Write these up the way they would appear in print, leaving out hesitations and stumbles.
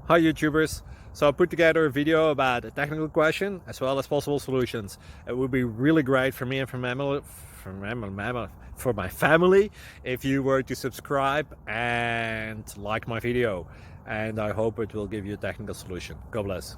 Hi YouTubers. So I put together a video about a technical question as well as possible solutions. It would be really great for me and for my family if you were to subscribe and like my video. And I hope it will give you a technical solution. God bless.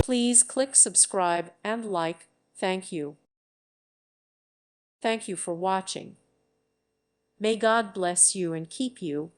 Please click subscribe and like. Thank you. Thank you for watching. May God bless you and keep you.